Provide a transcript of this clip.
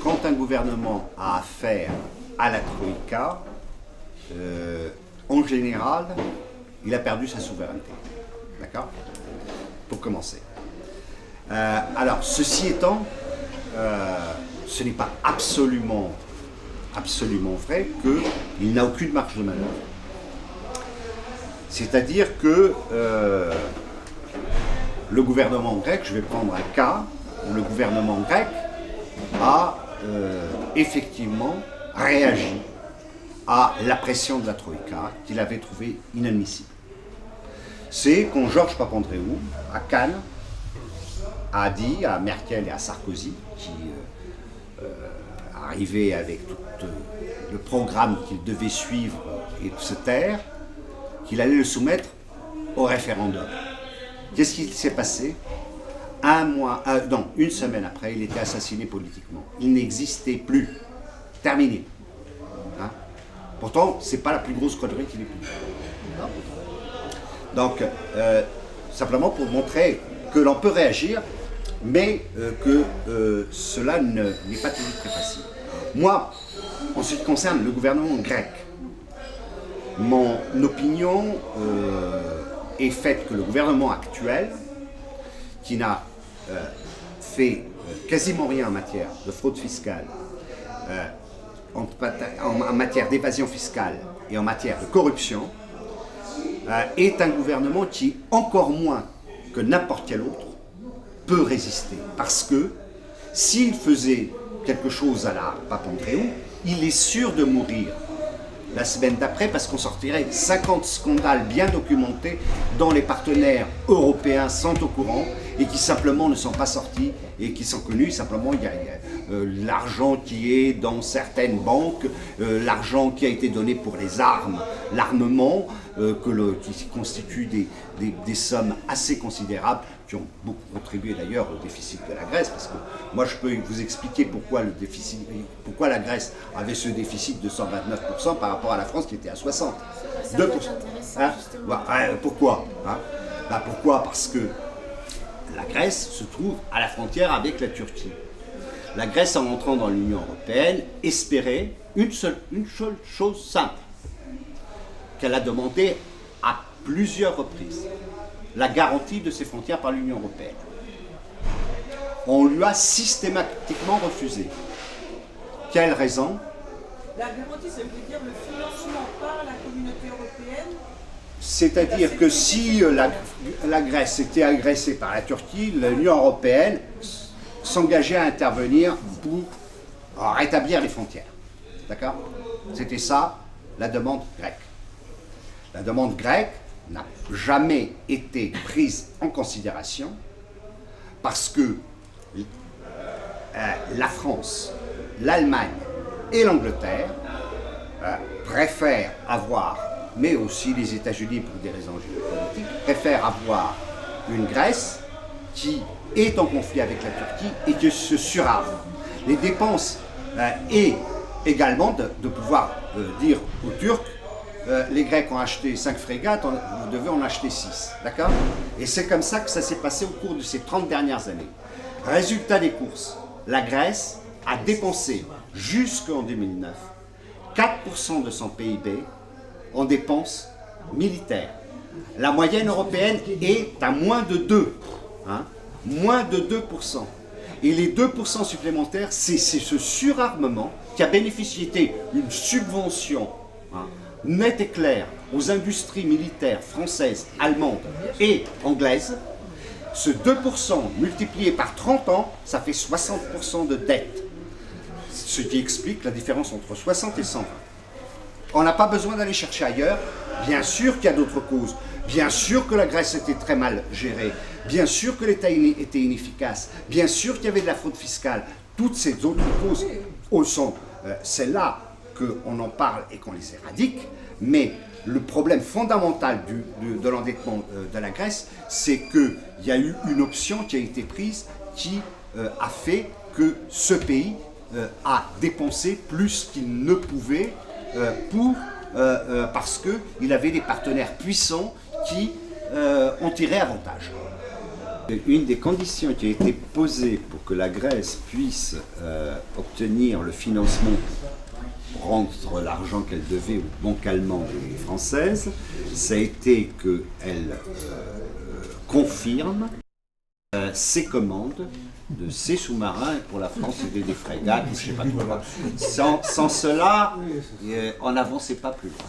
quand un gouvernement a affaire à la Troïka, en général, il a perdu sa souveraineté. D'accord? Pour commencer. Alors, ceci étant, ce n'est pas absolument vrai qu'il n'a aucune marge de manœuvre. C'est-à-dire que le gouvernement grec, je vais prendre un cas, où le gouvernement grec a effectivement réagi à la pression de la Troïka qu'il avait trouvée inadmissible. C'est quand Georges Papandréou, à Cannes, a dit à Merkel et à Sarkozy, qui arrivaient avec tout le programme qu'il devait suivre et se taire, qu'il allait le soumettre au référendum. Qu'est-ce qui s'est passé? Une semaine après, il était assassiné politiquement. Il n'existait plus. Terminé. Hein? Pourtant, ce n'est pas la plus grosse connerie qu'il ait pu. Donc, simplement pour montrer que l'on peut réagir, mais que cela n'est pas toujours très facile. Moi, en ce qui concerne le gouvernement grec, mon opinion est faite que le gouvernement actuel, qui n'a fait quasiment rien en matière de fraude fiscale, en matière d'évasion fiscale et en matière de corruption, est un gouvernement qui, encore moins que n'importe quel autre, peut résister. Parce que s'il faisait quelque chose à la Papandréou, il est sûr de mourir la semaine d'après parce qu'on sortirait 50 scandales bien documentés dont les partenaires européens sont au courant et qui simplement ne sont pas sortis et qui sont connus. Simplement, il y a l'argent qui est dans certaines banques, l'argent qui a été donné pour les armes, l'armement, qui constitue des sommes assez considérables, qui ont beaucoup contribué d'ailleurs au déficit de la Grèce, parce que moi je peux vous expliquer pourquoi la Grèce avait ce déficit de 129% par rapport à la France qui était à 60%. Ça peut être intéressant, justement. Pourquoi hein? Pourquoi? Parce que la Grèce se trouve à la frontière avec la Turquie. La Grèce, en entrant dans l'Union européenne, espérait une seule chose simple, qu'elle a demandé à plusieurs reprises: la garantie de ses frontières par l'Union européenne. On lui a systématiquement refusé. Quelle raison? La garantie, ça veut dire le financement par la communauté européenne. C'est-à-dire que si la Grèce était agressée par la Turquie, l'Union européenne s'engageait à intervenir pour rétablir les frontières. D'accord? C'était ça, la demande grecque. La demande grecque n'a jamais été prise en considération parce que la France, l'Allemagne et l'Angleterre préfèrent avoir, mais aussi les États-Unis pour des raisons géopolitiques, préfèrent avoir une Grèce qui est en conflit avec la Turquie et qui se surarme. Les dépenses et également de pouvoir dire aux Turcs: les Grecs ont acheté 5 frégates, vous devez en acheter 6. D'accord? Et c'est comme ça que ça s'est passé au cours de ces 30 dernières années. Résultat des courses, la Grèce a dépensé jusqu'en 2009 4% de son PIB en dépenses militaires. La moyenne européenne est à moins de 2. Hein? Moins de 2%. Et les 2% supplémentaires, c'est ce surarmement qui a bénéficié d'une subvention nette et claire aux industries militaires françaises, allemandes et anglaises. Ce 2% multiplié par 30 ans, ça fait 60% de dette. Ce qui explique la différence entre 60 et 120. On n'a pas besoin d'aller chercher ailleurs. Bien sûr qu'il y a d'autres causes. Bien sûr que la Grèce était très mal gérée. Bien sûr que l'État était inefficace. Bien sûr qu'il y avait de la fraude fiscale. Toutes ces autres causes sont celles-là qu'on en parle et qu'on les éradique. Mais le problème fondamental de l'endettement de la Grèce, c'est qu'il y a eu une option qui a été prise qui a fait que ce pays a dépensé plus qu'il ne pouvait parce qu'il avait des partenaires puissants qui ont tiré avantage. Une des conditions qui a été posée pour que la Grèce puisse obtenir le financement pour rendre l'argent qu'elle devait aux banques allemandes et françaises, ça a été qu'elle confirme ses commandes de ces sous-marins, et pour la France c'était des frégates, je sais pas quoi. Sans cela, on n'avançait pas plus loin.